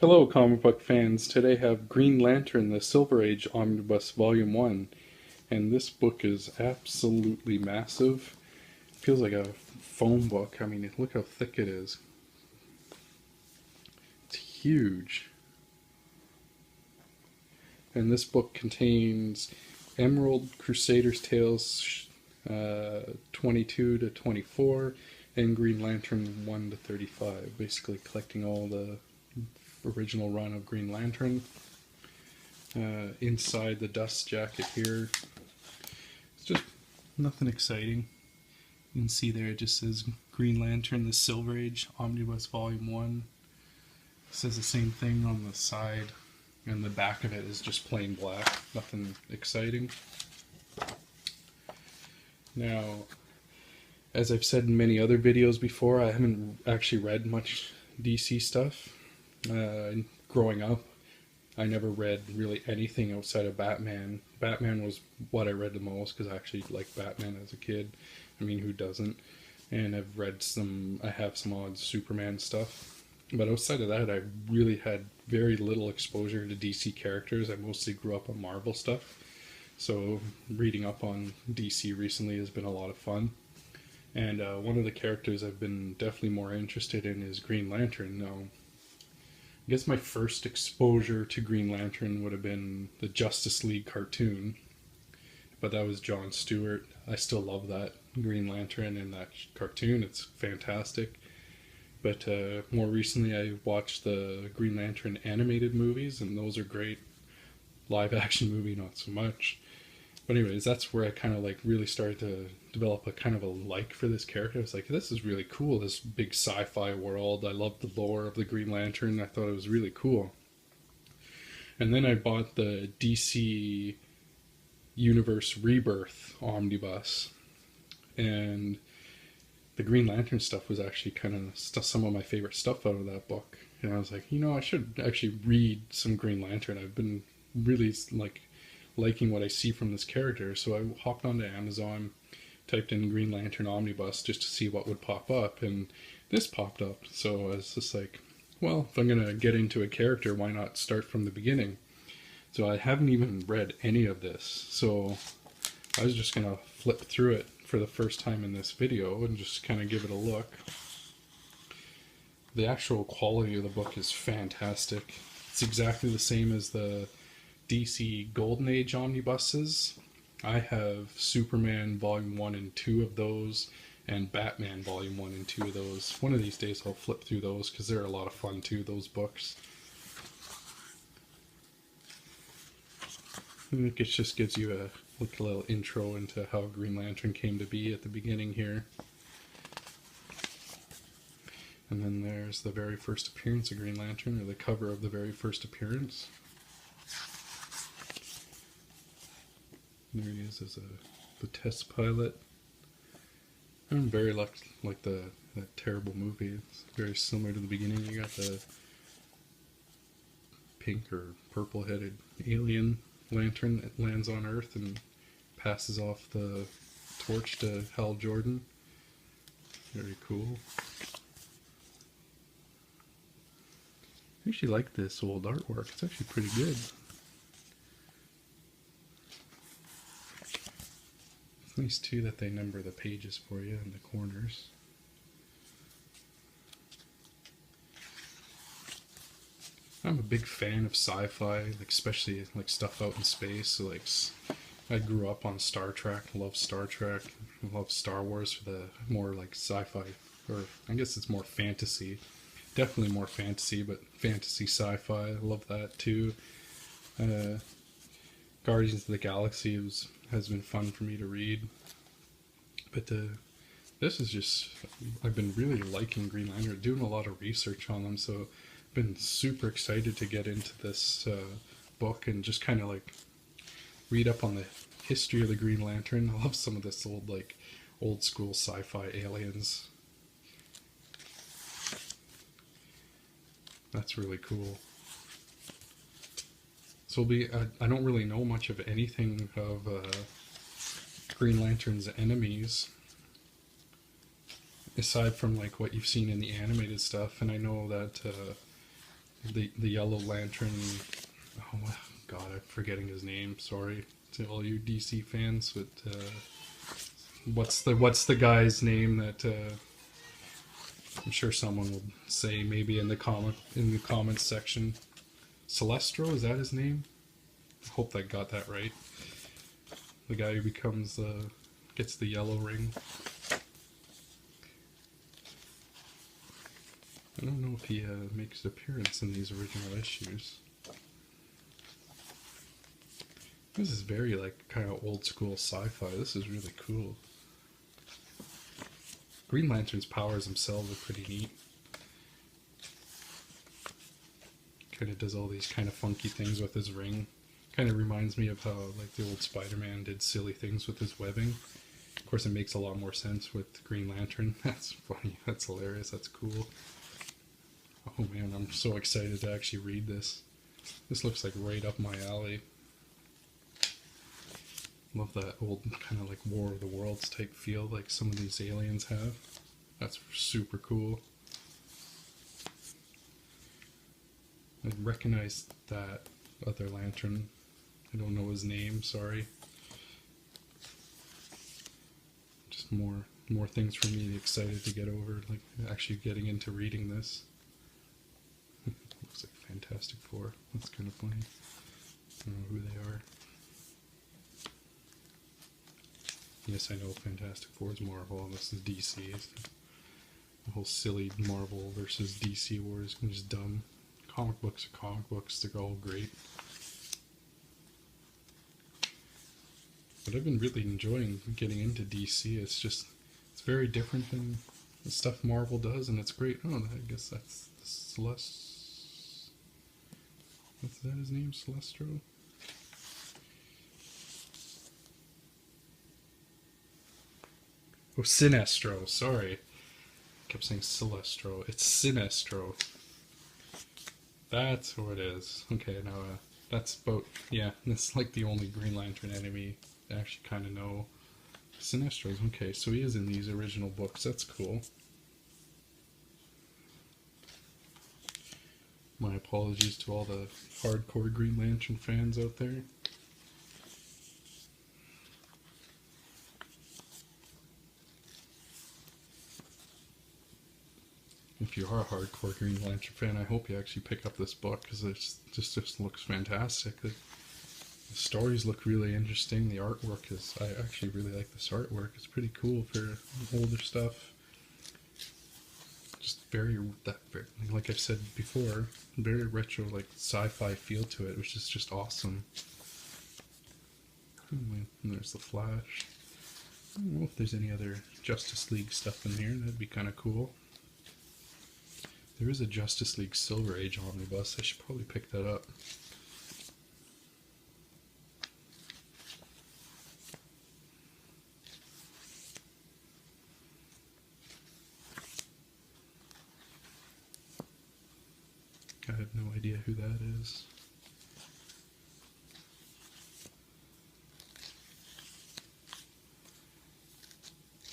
Hello, comic book fans. Today I have Green Lantern, the Silver Age Omnibus Volume 1, and this book is absolutely massive. It feels like a phone book. I mean, look how thick it is. It's huge. And this book contains Emerald Crusader's Tales 22 to 24 and Green Lantern 1 to 35, basically collecting all the original run of Green Lantern. Inside the dust jacket here, it's just nothing exciting. You can see there it just says Green Lantern, the Silver Age Omnibus Volume 1. It says the same thing on the side, and the back of it is just plain black. Nothing exciting. Now, as I've said in many other videos before, I haven't actually read much DC stuff. Growing up, I never read really anything outside of Batman. Batman was what I read the most because I actually liked Batman as a kid. I mean, who doesn't? And I have some odd Superman stuff. But outside of that, I really had very little exposure to DC characters. I mostly grew up on Marvel stuff. So reading up on DC recently has been a lot of fun. And one of the characters I've been definitely more interested in is Green Lantern. Now, I guess my first exposure to Green Lantern would have been the Justice League cartoon, but that was Jon Stewart. I still love that Green Lantern in that cartoon. It's fantastic. But more recently, I watched the Green Lantern animated movies, and those are great. Live action movie, not so much. But anyways, that's where I kind of like really started to develop a kind of a like for this character. I was like, this is really cool, this big sci-fi world. I love the lore of the Green Lantern. I thought it was really cool. And then I bought the DC Universe Rebirth Omnibus. And the Green Lantern stuff was actually kind of some of my favorite stuff out of that book. And I was like, I should actually read some Green Lantern. I've been really liking what I see from this character. So I hopped onto Amazon, typed in Green Lantern Omnibus just to see what would pop up, and this popped up. So I was just like, well, if I'm going to get into a character, why not start from the beginning? So I haven't even read any of this. So I was just going to flip through it for the first time in this video and just kind of give it a look. The actual quality of the book is fantastic. It's exactly the same as the DC Golden Age omnibuses. I have Superman Volume 1 and 2 of those, and Batman Volume 1 and 2 of those. One of these days I'll flip through those because they're a lot of fun too, those books. And it just gives you a little intro into how Green Lantern came to be at the beginning here. And then there's the very first appearance of Green Lantern, or the cover of the very first appearance. There he is as the test pilot. I'm very like that terrible movie. It's very similar to the beginning. You got the pink or purple headed alien lantern that lands on Earth and passes off the torch to Hal Jordan. Very cool. I actually like this old artwork. It's actually pretty good. It's nice too that they number the pages for you in the corners. I'm a big fan of sci-fi, like especially like stuff out in space. So like, I grew up on Star Trek, love Star Trek, love Star Wars for the more like sci-fi, or I guess it's more fantasy. Definitely more fantasy, but fantasy sci-fi, I love that too. Guardians of the Galaxy has been fun for me to read. But this is just, I've been really liking Green Lantern, doing a lot of research on them, so I've been super excited to get into this book and just kind of like read up on the history of the Green Lantern. I love some of this old school sci-fi aliens. That's really cool. So I don't really know much of anything of Green Lantern's enemies, aside from like what you've seen in the animated stuff. And I know that the Yellow Lantern. Oh God, I'm forgetting his name. Sorry to all you DC fans, but what's the guy's name that I'm sure someone will say maybe in the comments section. Celestro, is that his name? I hope I got that right. The guy who becomes gets the yellow ring. I don't know if he makes an appearance in these original issues. This is very like kind of old school sci-fi. This is really cool. Green Lantern's powers themselves are pretty neat. Kind of does all these kind of funky things with his ring. Kind of reminds me of how like the old Spider-Man did silly things with his webbing. Of course, it makes a lot more sense with Green Lantern. That's funny. That's hilarious. That's cool. Oh man, I'm so excited to actually read this. This looks like right up my alley. Love that old kind of like War of the Worlds type feel like some of these aliens have. That's super cool. I recognize that other lantern. I don't know his name, sorry. Just more things for me excited to get over, like actually getting into reading this. Looks like Fantastic Four. That's kind of funny. I don't know who they are. Yes, I know Fantastic Four is Marvel and this is DC. The whole silly Marvel versus DC war is just dumb. Comic books are comic books, they're all great. But I've been really enjoying getting into DC. It's very different than the stuff Marvel does, and it's great. Oh, I guess that's Celeste. What's that his name? Celestro? Oh, Sinestro, sorry. I kept saying Celestro. It's Sinestro. That's who it is. Okay, now that's about, yeah, that's like the only Green Lantern enemy I actually kind of know. Sinestro's, okay, so he is in these original books. That's cool. My apologies to all the hardcore Green Lantern fans out there. If you are a hardcore Green Lantern fan, I hope you actually pick up this book because it just looks fantastic. The stories look really interesting. The artwork is, I actually really like this artwork. It's pretty cool for older stuff. Just very, like I've said before, very retro, like sci-fi feel to it, which is just awesome. And there's the Flash. I don't know if there's any other Justice League stuff in here. That'd be kind of cool. There is a Justice League Silver Age omnibus. I should probably pick that up. I have no idea who that is.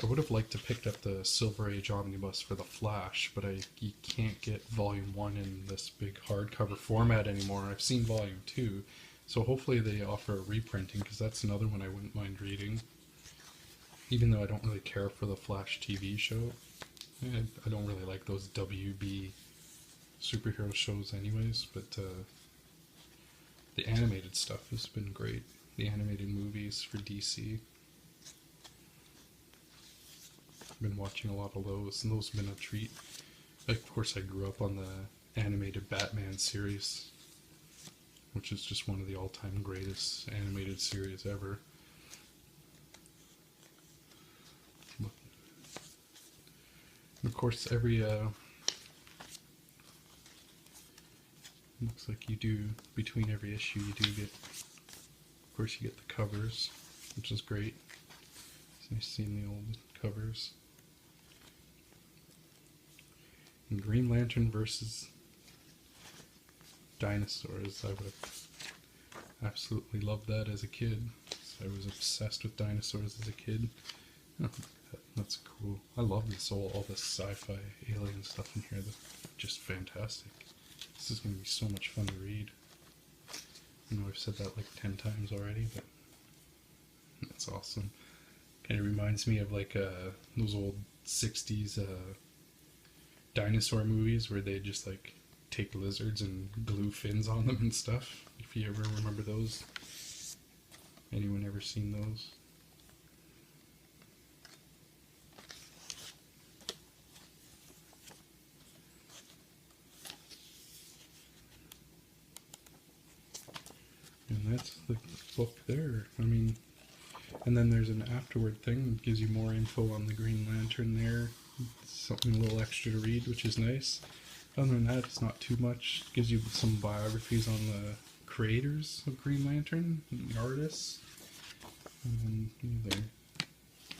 I would have liked to pick up the Silver Age omnibus for the Flash, but you can't get Volume 1 in this big hardcover format anymore. I've seen Volume 2, so hopefully they offer a reprinting, because that's another one I wouldn't mind reading. Even though I don't really care for the Flash TV show. I don't really like those WB superhero shows anyways, but the animated stuff has been great. The animated movies for DC. Been watching a lot of those, and those have been a treat. Of course, I grew up on the animated Batman series, which is just one of the all-time greatest animated series ever. And of course, every looks like you do, between every issue you do get, of course you get the covers, which is great. It's nice seeing the old covers. And Green Lantern versus dinosaurs. I would have absolutely loved that as a kid. I was obsessed with dinosaurs as a kid. Oh, that's cool. I love this all this sci-fi alien stuff in here. That's just fantastic. This is going to be so much fun to read. I know I've said that like 10 times already, but that's awesome. Kind of reminds me of like those old 60s dinosaur movies where they just like take lizards and glue fins on them and stuff. If you ever remember those. Anyone ever seen those? And that's the book there. I mean, and then there's an afterward thing that gives you more info on the Green Lantern there. Something a little extra to read, which is nice. Other than that, it's not too much. It gives you some biographies on the creators of Green Lantern, the artists. And then there,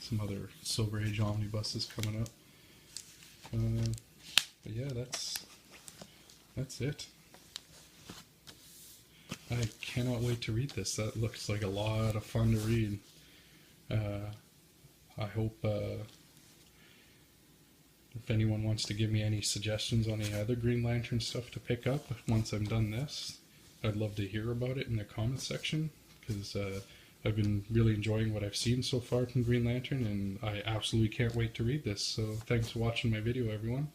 some other Silver Age omnibuses coming up. But yeah, that's it. I cannot wait to read this. That looks like a lot of fun to read. I hope if anyone wants to give me any suggestions on any other Green Lantern stuff to pick up once I'm done this, I'd love to hear about it in the comments section, because I've been really enjoying what I've seen so far from Green Lantern, and I absolutely can't wait to read this. So thanks for watching my video, everyone.